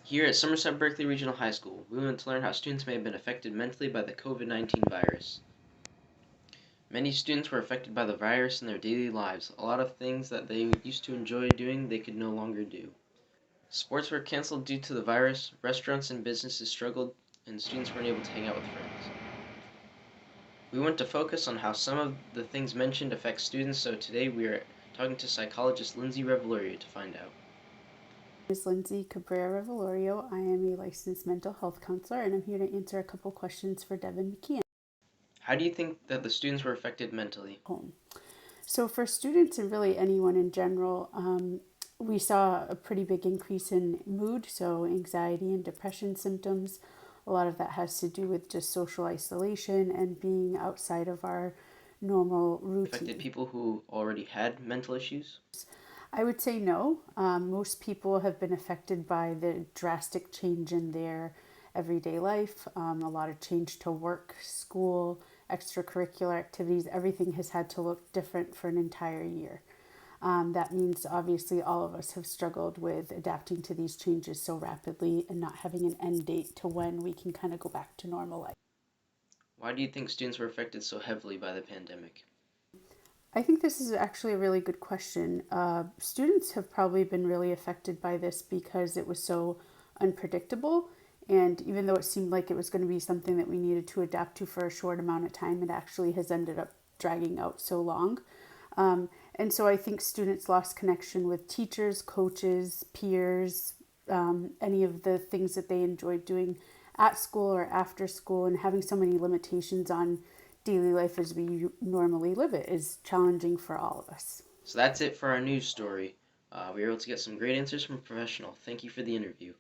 Here at Somerset Berkeley Regional High School, we went to learn how students may have been affected mentally by the COVID-19 virus. Many students were affected by the virus in their daily lives. A lot of things that they used to enjoy doing, they could no longer do. Sports were canceled due to the virus, restaurants and businesses struggled, and students weren't able to hang out with friends. We want to focus on how some of the things mentioned affect students, so today we are talking to psychologist Lindsay Reveloria to find out. My name is Lindsay Cabrera Revelorio. I am a licensed mental health counselor, and I'm here to answer a couple questions for Devin McKeon. How do you think that the students were affected mentally? Home. So, for students and really anyone in general, we saw a pretty big increase in mood, so anxiety and depression symptoms. A lot of that has to do with just social isolation and being outside of our normal Affected routine. people who already had mental issues? I would say no. Most people have been affected by the drastic change in their everyday life, a lot of change to work, school, extracurricular activities. Everything has had to look different for an entire year. That means obviously all of us have struggled with adapting to these changes so rapidly and not having an end date to when we can kind of go back to normal life. Why do you think students were affected so heavily by the pandemic? I think this is actually a really good question. Students have probably been really affected by this because it was so unpredictable. And even though it seemed like it was going to be something that we needed to adapt to for a short amount of time, it actually has ended up dragging out so long. And so I think students lost connection with teachers, coaches, peers, any of the things that they enjoyed doing at school or after school, and having so many limitations on daily life as we normally live it is challenging for all of us. So that's it for our news story. We were able to get some great answers from a professional. Thank you for the interview.